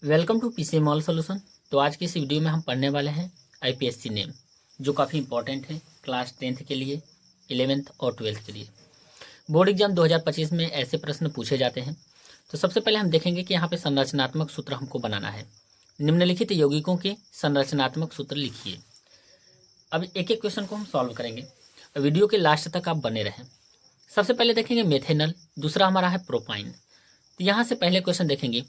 Welcome to PC mall solution. तो आज की इस वीडियो में हम पढ़ने वाले हैं आईपीएससी नेम, जो काफ़ी इंपॉर्टेंट है क्लास 10th के लिए, 11th और 12th के लिए। बोर्ड एग्जाम 2025 में ऐसे प्रश्न पूछे जाते हैं। तो सबसे पहले हम देखेंगे कि यहाँ पे संरचनात्मक सूत्र हमको बनाना है। निम्नलिखित यौगिकों के संरचनात्मक सूत्र लिखिए। अब एक एक क्वेश्चन को हम सॉल्व करेंगे। वीडियो के लास्ट तक आप बने रहें। सबसे पहले देखेंगे मेथेनल, दूसरा हमारा है प्रोपाइन। तो यहाँ से पहले क्वेश्चन देखेंगे,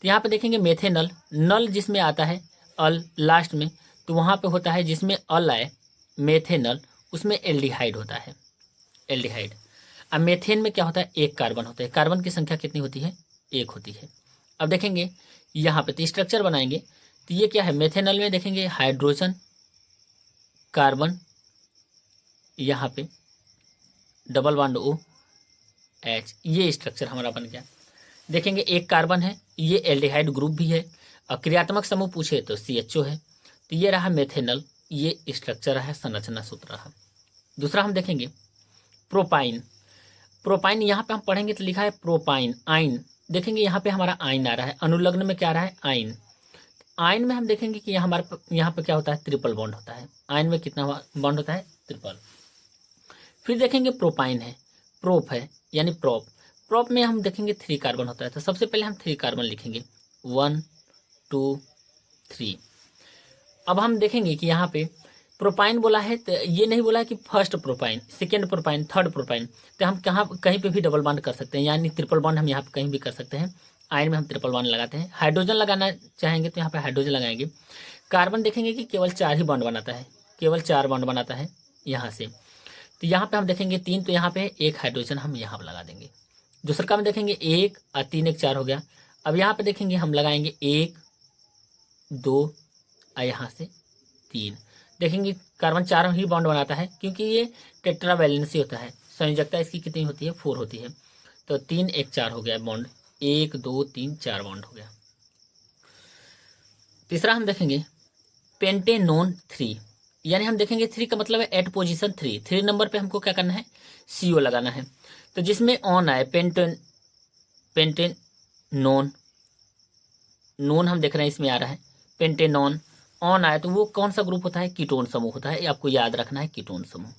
तो यहाँ पे देखेंगे मेथेनल, नल जिसमें आता है अल लास्ट में, तो वहाँ पे होता है जिसमें अल आए मेथेनल, उसमें एल्डिहाइड होता है, एल्डिहाइड। अब मेथेन में क्या होता है, एक कार्बन होता है। कार्बन की संख्या कितनी होती है, एक होती है। अब देखेंगे यहाँ पे तो स्ट्रक्चर बनाएंगे, तो ये क्या है, मेथेनल में देखेंगे हाइड्रोजन कार्बन, यहाँ पे डबल बॉन्ड O H, ये स्ट्रक्चर हमारा बन गया। देखेंगे एक कार्बन है, ये एल्डिहाइड ग्रुप भी है। और क्रियात्मक समूह पूछे तो CHO है। तो ये रहा मेथेनल, ये स्ट्रक्चर रहा, संरचना सूत्र रहा। दूसरा हम देखेंगे प्रोपाइन। प्रोपाइन यहाँ पे हम पढ़ेंगे तो लिखा है प्रोपाइन आइन। देखेंगे यहाँ पे हमारा आइन आ रहा है, अनुलग्न में क्या रहा है, आइन। आइन में हम देखेंगे कि यहाँ पे क्या होता है, ट्रिपल बॉन्ड होता है। आइन में कितना बॉन्ड होता है, ट्रिपल। फिर देखेंगे प्रोपाइन है, प्रोप है यानी प्रोप। प्रोप में हम देखेंगे 3 कार्बन होता है। तो सबसे पहले हम 3 कार्बन लिखेंगे, 1 2 3। अब हम देखेंगे कि यहाँ पे प्रोपाइन बोला है, तो ये नहीं बोला है कि first propyne, second propyne, third propyne. तो हम कहीं पे भी डबल बॉन्ड कर सकते हैं, यानी ट्रिपल बॉन्ड हम यहाँ पे कहीं भी कर सकते हैं। आयन में हम ट्रिपल बॉन्ड लगाते हैं। हाइड्रोजन लगाना चाहेंगे तो यहाँ पे हाइड्रोजन लगाएंगे। कार्बन देखेंगे कि केवल 4 ही बॉन्ड बनाता है, केवल 4 बॉन्ड बनाता है यहाँ से। तो यहाँ पे हम देखेंगे 3, तो यहाँ पे एक हाइड्रोजन हम यहाँ पर लगा देंगे। दूसरा का में देखेंगे 1 और 3, 1 4 हो गया। अब यहाँ पे देखेंगे हम लगाएंगे 1 2 और यहाँ से 3। देखेंगे कार्बन 4 ही बॉन्ड बनाता है, क्योंकि ये टेट्रावैलेंसी होता है। संयोजकता इसकी कितनी होती है, 4 होती है। तो 3 1 4 हो गया बॉन्ड, 1 2 3 4 बॉन्ड हो गया। तीसरा हम देखेंगे पेंटेनोन 3, यानी हम देखेंगे 3 का मतलब है एट पोजीशन 3। 3 नंबर पे हमको क्या करना है, CO लगाना है। तो जिसमें ऑन आए पेंटेनोन, नोन हम देख रहे हैं इसमें आ रहा है, पेंटेनॉन ऑन आए तो वो कौन सा ग्रुप होता है, कीटोन समूह होता है। ये आपको याद रखना है, कीटोन समूह।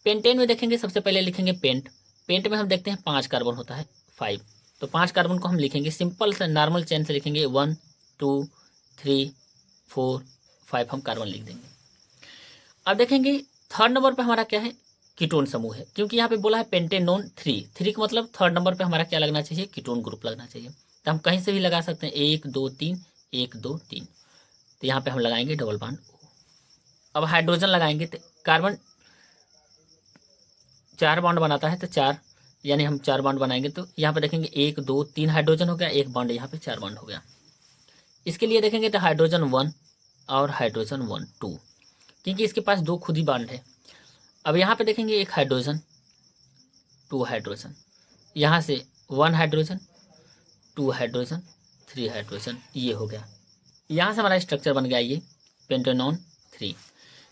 पेंटेन में देखेंगे सबसे पहले लिखेंगे पेंट। पेंट में हम देखते हैं 5 कार्बन होता है, 5। तो 5 कार्बन को हम लिखेंगे सिंपल से नॉर्मल चेन से लिखेंगे, 1 2 3 4 5 हम कार्बन लिख देंगे। अब देखेंगे थर्ड नंबर पर हमारा क्या है, कीटोन समूह है, क्योंकि यहाँ पे बोला है पेंटेनोन 3 का मतलब थर्ड नंबर पे हमारा क्या लगना चाहिए, कीटोन ग्रुप लगना चाहिए। तो हम कहीं से भी लगा सकते हैं, 1 2 3 1 2 3। तो यहाँ पे हम लगाएंगे डबल बॉन्ड O। अब हाइड्रोजन लगाएंगे तो कार्बन 4 बॉन्ड बनाता है, तो 4 यानी हम 4 बॉन्ड बनाएंगे। तो यहाँ पे देखेंगे 1 2 3 हाइड्रोजन हो गया, 1 बॉन्ड यहाँ पे 4 बॉन्ड हो गया। इसके लिए देखेंगे तो हाइड्रोजन 1 और हाइड्रोजन 1 2, क्योंकि इसके पास 2 खुद ही बॉन्ड है। अब यहाँ पे देखेंगे 1 हाइड्रोजन 2 हाइड्रोजन, यहाँ से 1 हाइड्रोजन 2 हाइड्रोजन 3 हाइड्रोजन, ये हो गया। यहाँ से हमारा स्ट्रक्चर बन गया ये पेंटेनॉन 3।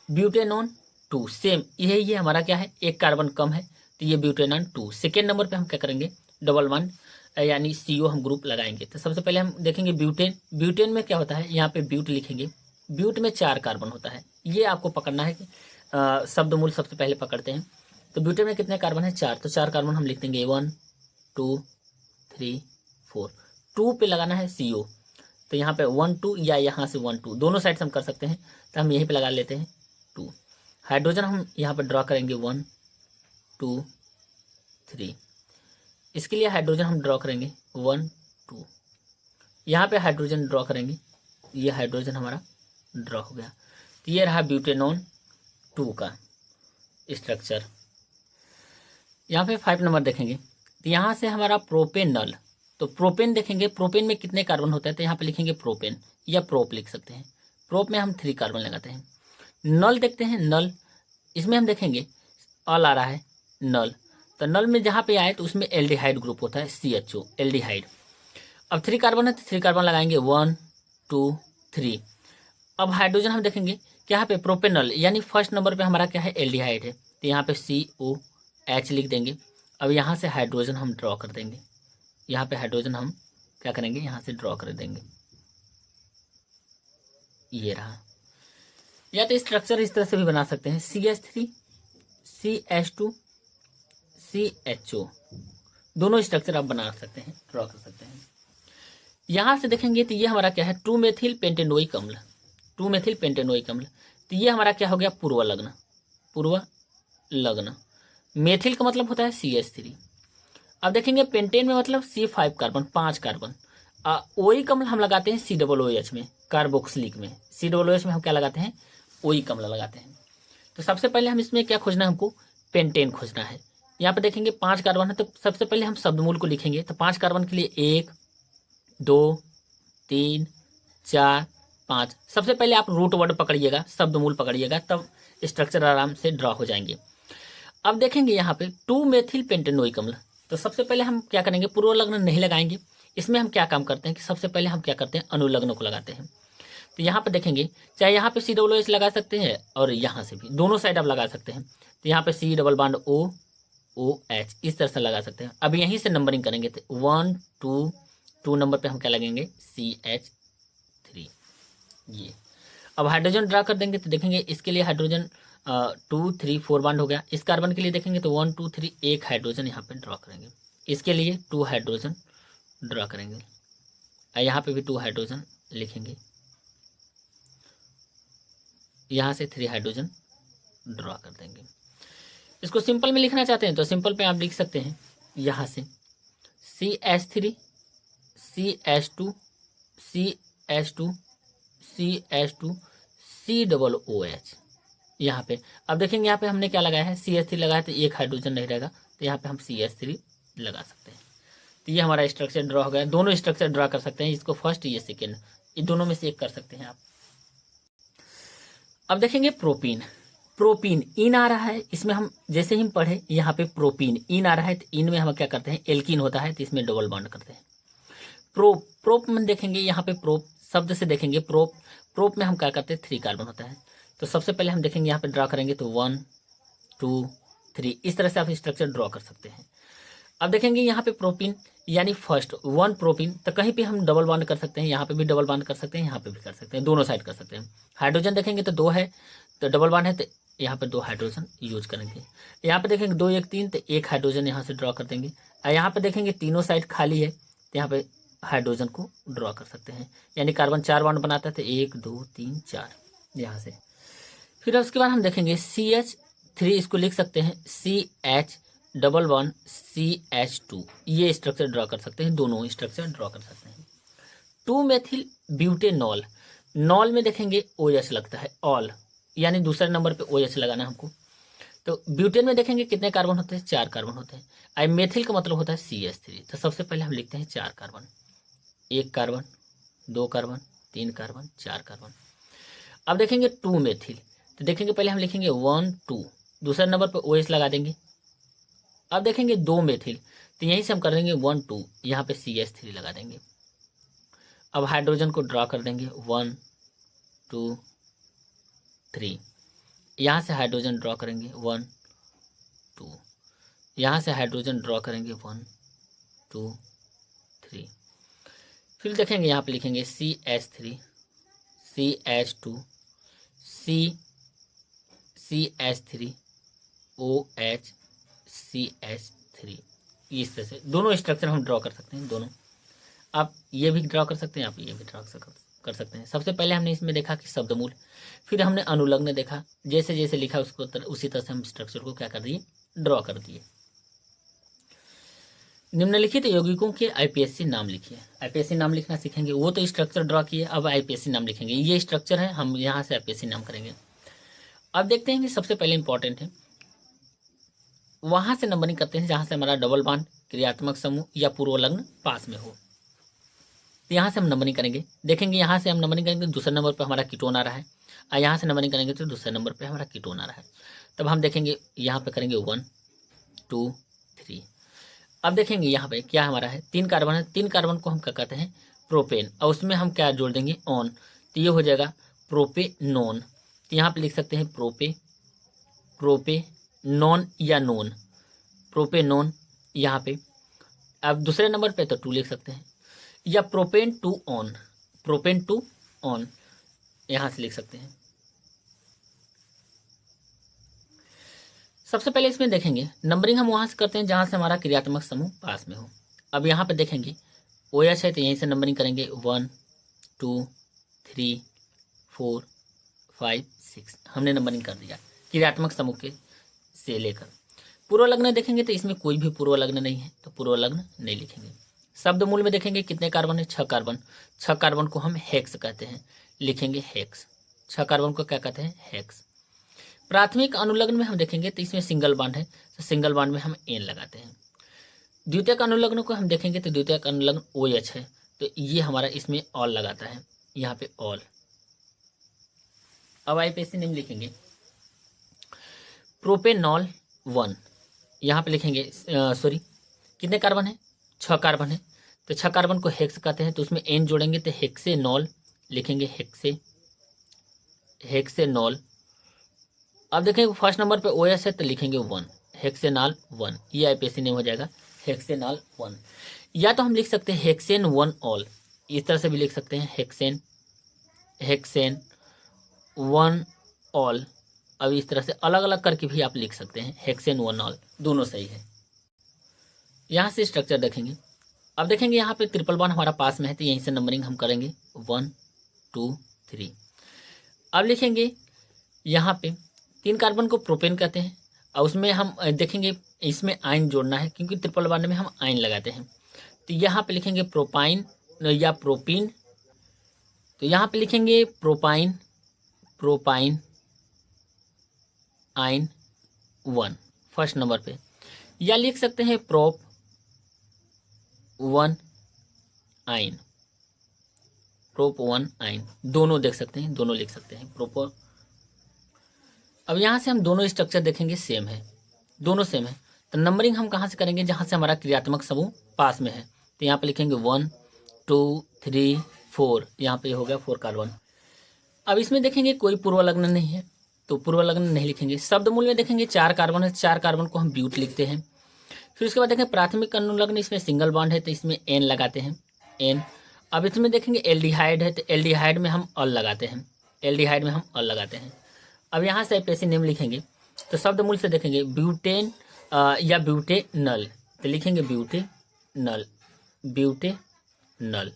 ब्यूटेनॉन 2 सेम यही, ये हमारा क्या है, एक कार्बन कम है, तो ये ब्यूटेनॉन 2। सेकेंड नंबर पे हम क्या करेंगे, डबल बॉन्ड यानी CO हम ग्रुप लगाएंगे। तो सबसे पहले हम देखेंगे ब्यूटेन। ब्यूटेन में क्या होता है, यहाँ पे ब्यूट लिखेंगे। ब्यूट में 4 कार्बन होता है, ये आपको पकड़ना है कि शब्द मूल सबसे पहले पकड़ते हैं। तो ब्यूटेन में कितने कार्बन है, 4। तो 4 कार्बन हम लिख देंगे, 1 2 3 4। 2 पे लगाना है CO। तो यहाँ पे 1 2 या यहाँ से 1 2 दोनों साइड से हम कर सकते हैं। तो हम यहीं पे लगा लेते हैं 2। हाइड्रोजन हम यहाँ पे ड्रॉ करेंगे 1 2 3। इसके लिए हाइड्रोजन हम ड्रॉ करेंगे 1 2। यहाँ पे हाइड्रोजन ड्रॉ करेंगे, ये हाइड्रोजन हमारा ड्रॉ हो गया। तो ये रहा ब्यूटेनॉन 2 का स्ट्रक्चर। यहाँ पे 5 नंबर देखेंगे, तो यहाँ से हमारा प्रोपेनल। तो प्रोपेन देखेंगे, प्रोपेन में कितने कार्बन होते हैं, तो यहाँ पे लिखेंगे प्रोपेन या प्रोप लिख सकते हैं। प्रोप में हम 3 कार्बन लगाते हैं। नल देखते हैं, नल इसमें हम देखेंगे अल आ रहा है नल। तो नल में जहाँ पे आए तो उसमें एल्डिहाइड ग्रुप होता है, CHO एल्डिहाइड। अब 3 कार्बन है तो 3 कार्बन लगाएंगे, 1 2 3। अब हाइड्रोजन हम देखेंगे कि यहाँ पे प्रोपेनल यानी फर्स्ट नंबर पे हमारा क्या है, एल्डिहाइड है। तो यहाँ पे COH लिख देंगे। अब यहाँ से हाइड्रोजन हम ड्रॉ कर देंगे, यहाँ पे हाइड्रोजन हम क्या करेंगे, यहाँ से ड्रॉ कर देंगे। ये रहा। या तो स्ट्रक्चर इस तरह से भी बना सकते हैं, CH3 CH2 CHO, दोनों स्ट्रक्चर आप बना सकते हैं, ड्रॉ कर सकते हैं। यहाँ से देखेंगे तो ये हमारा क्या है, 2-मेथिल पेंटेनोइक अम्ल, 2-मेथिल पेंटेनोइक अम्ल। तो ये हमारा क्या हो गया, पूर्व लग्न, पूर्व लग्न। मेथिल का मतलब होता है CH3। अब देखेंगे पेंटेन में मतलब C5 कार्बन, 5 कार्बन। ओइक अम्ल हम लगाते हैं COOH में, कार्बोक्सिलिक में, COOH में हम क्या लगाते हैं, ओइक अम्ल लगाते हैं। तो सबसे पहले हम इसमें क्या खोजना है, हमको पेंटेन खोजना है। यहाँ पे देखेंगे 5 कार्बन है, तो सबसे पहले हम शब्दमूल को लिखेंगे। तो 5 कार्बन के लिए 1 2 3 4 5। सबसे पहले आप रूट वर्ड पकड़िएगा, शब्दमूल पकड़िएगा, तब स्ट्रक्चर आराम से ड्रॉ हो जाएंगे। अब देखेंगे यहाँ पे 2-मेथिल पेंटेनोइक अम्ल। तो सबसे पहले हम क्या करेंगे, पूर्व लग्न नहीं लगाएंगे। इसमें हम क्या काम करते हैं कि सबसे पहले हम क्या करते हैं, अनुलग्न को लगाते हैं। तो यहाँ पे देखेंगे, चाहे यहाँ पे COOH लगा सकते हैं और यहाँ से भी, दोनों साइड आप लगा सकते हैं। तो यहाँ पे C डबल बॉन्ड OH इस तरह से लगा सकते हैं। अब यहीं से नंबरिंग करेंगे, तो 1 2 नंबर पे हम क्या लगेंगे, CH3। ये अब हाइड्रोजन ड्रा कर देंगे, तो देखेंगे इसके लिए हाइड्रोजन 2 3 4 बॉन्ड हो गया। इस कार्बन के लिए देखेंगे तो 1 2 3 एक हाइड्रोजन यहाँ पे ड्रॉ करेंगे। इसके लिए 2 हाइड्रोजन ड्रॉ करेंगे, यहाँ पे भी 2 हाइड्रोजन लिखेंगे, यहाँ से 3 हाइड्रोजन ड्रॉ कर देंगे। इसको सिंपल में लिखना चाहते हैं तो सिंपल पे आप लिख सकते हैं, यहाँ से CH3 CH2 CH2 CH2 COOH यहाँ पे। अब देखेंगे यहाँ पे हमने क्या लगाया है, CH3 लगाया, तो एक हाइड्रोजन नहीं रहेगा, तो यहाँ पे हम CH3 लगा सकते हैं। तो ये हमारा स्ट्रक्चर ड्रॉ हो गया। दोनों स्ट्रक्चर ड्रॉ कर सकते हैं, इसको फर्स्ट, ये सेकेंड, ये दोनों में से एक कर सकते हैं आप। अब देखेंगे प्रोपीन, प्रोपीन इन आ रहा है, इसमें हम जैसे ही हम पढ़े यहाँ पे प्रोपीन इन आ रहा है, तो इन में हम क्या करते हैं, एल्कीन होता है, तो इसमें डबल बॉन्ड करते हैं। प्रोप में देखेंगे, यहाँ पे प्रोप शब्द से देखेंगे, प्रोप में हम क्या करते हैं, 3 कार्बन होता है। तो सबसे पहले हम देखेंगे यहाँ पे ड्रॉ करेंगे, तो 1 2 3 इस तरह से आप स्ट्रक्चर ड्रॉ कर सकते हैं। अब देखेंगे यहाँ पे प्रोपीन यानी फर्स्ट 1 प्रोपीन, तो कहीं पे हम डबल बॉन्ड कर सकते हैं, यहाँ पे भी डबल बॉन्ड कर सकते हैं, यहाँ पे भी कर सकते हैं, दोनों साइड कर सकते हैं। हाइड्रोजन देखेंगे तो 2 है, तो डबल बॉन्ड है, तो यहाँ पे 2 हाइड्रोजन यूज करेंगे। यहाँ पे देखेंगे 2 1 3, तो एक हाइड्रोजन यहाँ से ड्रॉ कर देंगे। और यहाँ पे देखेंगे तीनों साइड खाली है, तो यहाँ पे हाइड्रोजन को ड्रॉ कर सकते हैं, यानी कार्बन 4 बॉन्ड बनाता है, तो 1 2 3 4 यहाँ से। फिर उसके बाद हम देखेंगे CH3, इसको लिख सकते हैं CH डबल बॉन्ड CH2, ये स्ट्रक्चर ड्रॉ कर सकते हैं, दोनों स्ट्रक्चर ड्रॉ कर सकते हैं। 2-मेथिल ब्यूटेनॉल, नॉल में देखेंगे OH लगता है, ऑल यानी दूसरे नंबर पे OH लगाना हमको। तो ब्यूटेन में देखेंगे कितने कार्बन होते हैं, 4 कार्बन होते हैं। आई मेथिल का मतलब होता है CH3, तो सबसे पहले हम लिखते हैं 4 carbon, 1 carbon 2 carbon 3 carbon 4 carbon. अब देखेंगे 2-मेथिल, तो देखेंगे पहले हम लिखेंगे 1 2, दूसरे नंबर पे OH लगा देंगे। अब देखेंगे 2-मेथिल, तो यहीं से हम कर देंगे 1 2, यहाँ पे CH3 लगा देंगे। अब हाइड्रोजन को ड्रॉ कर देंगे 1 2 3, यहाँ से हाइड्रोजन ड्रॉ करेंगे 1 2, यहाँ से हाइड्रोजन ड्रॉ करेंगे 1 2 3। फिर देखेंगे यहाँ पे लिखेंगे CH3 CH2 CH3 OH CH3, इस तरह से दोनों स्ट्रक्चर हम ड्रॉ कर सकते हैं। दोनों आप ये भी ड्रॉ कर सकते हैं, आप ये भी ड्रॉ कर सकते हैं। सबसे पहले हमने इसमें देखा कि शब्दमूल, फिर हमने अनुलग्न देखा, जैसे जैसे लिखा उसको उसी तरह से हम स्ट्रक्चर को क्या कर दिए, ड्रॉ कर दिए। निम्नलिखित यौगिकों के IPSC नाम लिखिए। IPSC नाम लिखना सीखेंगे, वो तो स्ट्रक्चर ड्रॉ किए, अब IPSC नाम लिखेंगे। ये स्ट्रक्चर है, हम यहाँ से IPSC नाम करेंगे। अब देखते हैं कि सबसे पहले इंपॉर्टेंट है, वहां से नंबरिंग करते हैं जहां से हमारा डबल बॉन्ड, क्रियात्मक समूह या पूर्व लग्न पास में हो, तो यहाँ से हम नंबरिंग करेंगे। देखेंगे यहाँ से हम नंबरिंग करेंगे, दूसरे नंबर पर हमारा कीटोन आ रहा है, और यहाँ से नंबरिंग करेंगे तो दूसरे नंबर पे हमारा कीटोन आ रहा है। तब हम देखेंगे यहाँ पे करेंगे 1 2 3। अब देखेंगे यहाँ पे क्या हमारा है, 3 कार्बन है, 3 कार्बन को हम क्या कहते हैं, प्रोपेन, और उसमें हम क्या जोड़ देंगे, ऑन, तो ये हो जाएगा प्रोपेनोन। तो यहाँ पे लिख सकते हैं प्रोपेनोन या नोन, प्रोपेनोन यहाँ पे। अब दूसरे नंबर पे तो 2 लिख सकते हैं, या propane two on, propane two on, यहाँ से लिख सकते हैं। सबसे पहले इसमें देखेंगे नंबरिंग हम वहाँ से करते हैं जहाँ से हमारा क्रियात्मक समूह पास में हो। अब यहाँ पे देखेंगे OH है तो यहीं से नंबरिंग करेंगे 1 2 3 4 5 6, हमने नंबरिंग कर दिया क्रियात्मक समूह के से लेकर। पूर्व लग्न देखेंगे तो इसमें कोई भी पूर्व लग्न नहीं है तो पूर्व लग्न नहीं लिखेंगे। शब्द मूल में देखेंगे कितने कार्बन है, 6 कार्बन। 6 कार्बन को हम हेक्स कहते हैं, लिखेंगे हेक्स। 6 कार्बन को क्या कहते हैं, हेक्स। प्राथमिक अनुलग्न में हम देखेंगे तो इसमें सिंगल बॉन्ड है तो सिंगल बॉन्ड में हम एन लगाते हैं। द्वितीयक अनुलग्न को हम देखेंगे तो द्वितीयक अनुलग्न OH है तो ये हमारा इसमें ऑल लगाता है, यहाँ पे ऑल। अब IPSC नेम लिखेंगे प्रोपेनॉल 1, यहाँ पे लिखेंगे सॉरी कितने कार्बन है, 6 कार्बन है तो 6 कार्बन को हेक्स कहते हैं तो उसमें एन जोड़ेंगे तो हेक्सेनॉल लिखेंगे, हेक्सेनॉल। अब देखेंगे फर्स्ट नंबर पे OH है तो लिखेंगे 1, हेक्सेनॉल 1, ये IPSC नेम हो जाएगा हेक्सेनॉल 1। या तो हम लिख सकते हैं हेक्सेन 1 ऑल, इस तरह से भी लिख सकते हैं हेक्सेन 1 ऑल। अब इस तरह से अलग अलग करके भी आप लिख सकते हैं हेक्सेन 1 ऑल, दोनों सही है। यहाँ से स्ट्रक्चर देखेंगे। अब देखेंगे यहाँ पे ट्रिपल बॉन्ड हमारा पास में है तो यहीं से नंबरिंग हम करेंगे 1 2 3। अब लिखेंगे यहाँ पे 3 कार्बन को प्रोपेन कहते हैं और उसमें हम देखेंगे इसमें आयन जोड़ना है क्योंकि ट्रिपल बॉन्ड में हम आयन लगाते हैं तो यहाँ पे लिखेंगे प्रोपाइन या प्रोपीन, तो यहाँ पे लिखेंगे प्रोपाइन आयन 1 फर्स्ट नंबर पे, या लिख सकते हैं प्रोप 1 आयन, प्रोप 1 आयन, दोनों देख सकते हैं, दोनों लिख सकते हैं प्रोपर। अब यहाँ से हम दोनों स्ट्रक्चर देखेंगे सेम है, दोनों सेम है तो नंबरिंग हम कहाँ से करेंगे, जहाँ से हमारा क्रियात्मक समूह पास में है तो यहाँ पे लिखेंगे 1 2 3 4, यहाँ पे हो गया 4 कार्बन। अब इसमें देखेंगे कोई पूर्व लग्न नहीं है तो पूर्व लग्न नहीं लिखेंगे। शब्द मूल में देखेंगे 4 कार्बन है, 4 कार्बन को हम ब्यूट लिखते हैं। फिर उसके बाद देखेंगे प्राथमिक अनुलग्न, इसमें सिंगल बॉन्ड है तो इसमें एन लगाते हैं, एन। अब इसमें देखेंगे एल्डिहाइड है तो एल्डिहाइड में हम अल लगाते हैं, एल्डिहाइड में हम अल लगाते हैं। अब यहाँ से IPSC नेम लिखेंगे तो शब्द मूल से देखेंगे ब्यूटेन या ब्यूटेनल तो लिखेंगे ब्यूटेनल, ब्यूटेनल,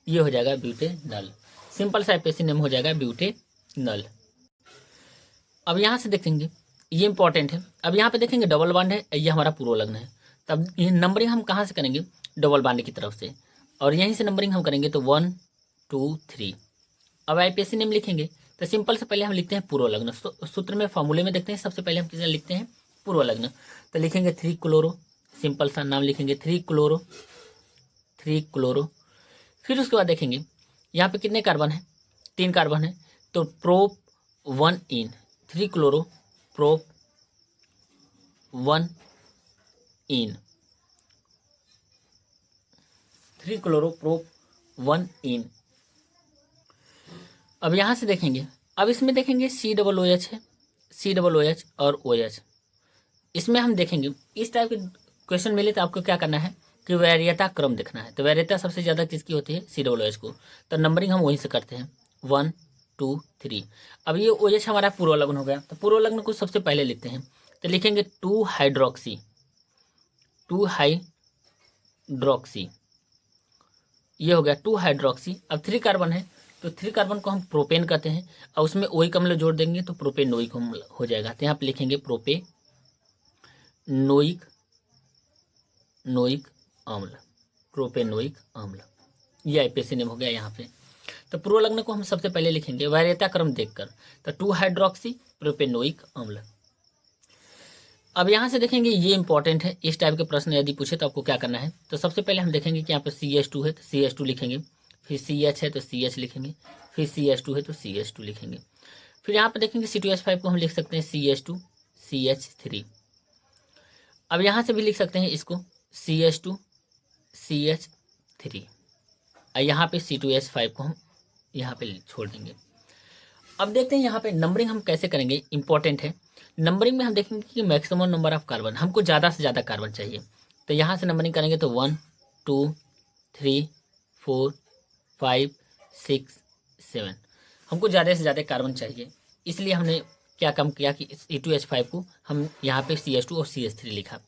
ये हो जाएगा ब्यूटेनल, सिंपल सा IPSC नेम हो जाएगा ब्यूटेनल। अब यहाँ से देखेंगे ये इंपॉर्टेंट है। अब यहाँ पे देखेंगे डबल बॉन्ड है, ये हमारा पूर्व लग्न है, तब ये नंबरिंग हम कहाँ से करेंगे, डबल बॉन्ड की तरफ से, और यहीं से नंबरिंग हम करेंगे तो 1 2 3। अब IPSC नेम लिखेंगे तो सिंपल से पहले हम लिखते हैं पूर्व लग्न, सूत्र में फॉर्मूले में देखते हैं सबसे पहले हम किसे लिखते हैं, पूर्व लग्न, तो लिखेंगे 3 क्लोरो, सिंपल सा नाम लिखेंगे 3 क्लोरो। फिर उसके बाद देखेंगे यहाँ पे कितने कार्बन है, 3 कार्बन है तो प्रोप 1 इन, 3 क्लोरो प्रोप 1 इन, 3 क्लोरो प्रोप 1 इन। अब यहाँ से देखेंगे, अब इसमें देखेंगे COOH है, COOH और OH, इसमें हम देखेंगे इस टाइप के क्वेश्चन मिले तो आपको क्या करना है कि वैरियता क्रम देखना है। तो वैरियता सबसे ज़्यादा किसकी होती है, COOH को, तो नंबरिंग हम वहीं से करते हैं 1 2 3। अब ये OH हमारा पूर्व लग्न हो गया तो पूर्व लग्न को सबसे पहले लिखते हैं तो लिखेंगे 2 हाइड्रोक्सी, ये हो गया 2 हाइड्रोक्सी। अब 3 कार्बन है तो 3 कार्बन को हम प्रोपेन कहते हैं और उसमें ओइक अम्ल जोड़ देंगे तो प्रोपेनोइक अम्ल हो जाएगा, तो यहाँ पे लिखेंगे प्रोपेनोइक अम्ल, प्रोपेनोइक अम्ल, ये IPSC नेम हो गया यहाँ पे। तो पूर्व लग्न को हम सबसे पहले लिखेंगे वैरियता क्रम देखकर तो 2 हाइड्रोक्सी प्रोपेनोइक अम्ल। अब यहाँ से देखेंगे ये इंपॉर्टेंट है, इस टाइप के प्रश्न यदि पूछे तो आपको क्या करना है, तो सबसे पहले हम देखेंगे कि यहाँ पे CH2 है तो CH2 लिखेंगे, फिर CH है तो CH लिखेंगे, फिर CH2 है तो CH2 लिखेंगे। फिर यहाँ पे देखेंगे C2H5 को हम लिख सकते हैं CH2 CH3। अब यहाँ से भी लिख सकते हैं इसको CH2 CH3 और यहाँ पे C2H5 को हम यहाँ पे छोड़ देंगे। अब देखते हैं यहाँ पे नंबरिंग हम कैसे करेंगे, इंपॉर्टेंट है। नंबरिंग में हम देखेंगे कि मैक्सिमम नंबर ऑफ कार्बन, हमको ज़्यादा से ज़्यादा कार्बन चाहिए, तो यहाँ से नंबरिंग करेंगे तो 1 2 3 4 5 6 7। हमको ज़्यादा से ज़्यादा कार्बन चाहिए, इसलिए हमने क्या काम किया कि C2H5 को हम यहाँ पे CH2 और CH3 लिखा।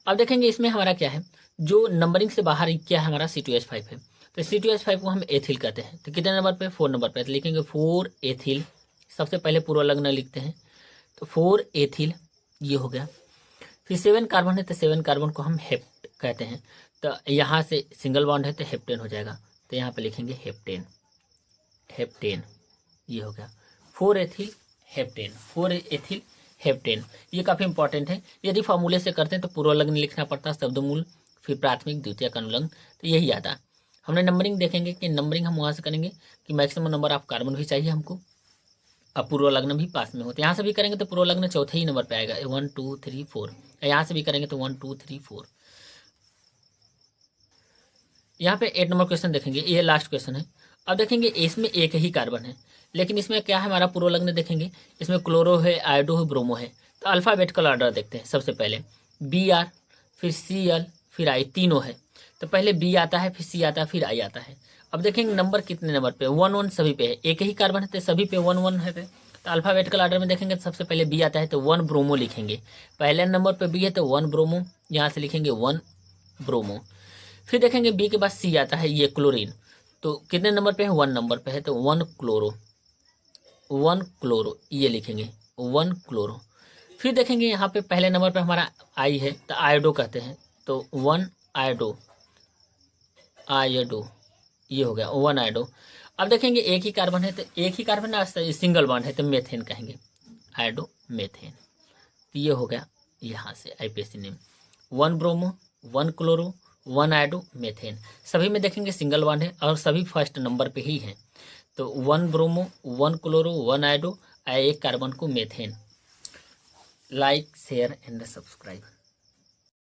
अब देखेंगे इसमें हमारा क्या है, जो नंबरिंग से बाहर क्या है हमारा C2H5 है, तो C2H5 को हम एथिल कहते हैं। तो कितने नंबर पे, 4 नंबर पे, तो लिखेंगे 4 एथिल। सबसे पहले पूर्व लग्न लिखते हैं, तो 4 एथिल ये हो गया। फिर 7 कार्बन है, तो 7 कार्बन को हम हेप्ट कहते हैं। तो यहाँ से सिंगल बॉन्ड है तो हेप्टेन हो जाएगा, तो यहाँ पे लिखेंगे हेप्टेन। हेप्टेन ये हो गया, 4 एथिल हेप्टेन, 4 एथिल हेप्टेन। ये काफ़ी इंपॉर्टेंट है। यदि फॉर्मूले से करते हैं तो पूर्व लग्न लिखना पड़ता है, शब्दमूल, फिर प्राथमिक, द्वितीयक, अनुलग्न, तो यही आता। हमने नंबरिंग देखेंगे कि नंबरिंग हम वहाँ से करेंगे कि मैक्सिमम नंबर ऑफ कार्बन भी चाहिए हमको, अब पूर्व लग्न भी पास में होते हैं। यहाँ से भी करेंगे तो पूर्व लग्न चौथे ही नंबर पे आएगा, 1 2 3 4। यहाँ से भी करेंगे तो 1 2 3 4। यहाँ पे 8 नंबर क्वेश्चन देखेंगे, ये लास्ट क्वेश्चन है। अब देखेंगे इसमें एक ही कार्बन है, लेकिन इसमें क्या है हमारा पूर्व लग्न देखेंगे, इसमें क्लोरो है, आयोडो है, ब्रोमो है। तो अल्फ़ाबेटिकल ऑर्डर देखते हैं। सबसे पहले BR, फिर CL, फिर I, तीनों है। तो पहले B आता है, फिर C आता है, फिर I आता है। अब देखेंगे नंबर कितने नंबर पे, 1 1 सभी पे है, एक ही कार्बन है तो सभी पे 1 1 है। तो अल्फ़ाबेटिकल ऑर्डर में देखेंगे तो सबसे पहले B आता है तो 1 ब्रोमो लिखेंगे। पहले नंबर पे B है तो 1 ब्रोमो, यहाँ से लिखेंगे 1 ब्रोमो। फिर देखेंगे B के बाद C आता है, ये क्लोरीन, तो कितने नंबर पे है, 1 नंबर पे है, तो 1 क्लोरो, 1 क्लोरो ये लिखेंगे, 1 क्लोरो। फिर देखेंगे यहाँ पे पहले नंबर पे हमारा I है तो आयोडो कहते हैं, तो 1 आयोडो, आयोडो ये हो गया, 1 आयोडो। अब देखेंगे एक ही कार्बन है तो एक ही कार्बन है, सिंगल बॉन्ड है तो मेथेन कहेंगे, आयोडो मेथेन। तो ये हो गया यहाँ से IPSC name, 1 bromo, 1 chloro, 1 iodo, methane. सभी में देखेंगे सिंगल बॉन्ड है और सभी फर्स्ट नंबर पे ही हैं। तो 1 ब्रोमो, 1 क्लोरो, 1 आयोडो, एक कार्बन को methane. Like, share and subscribe.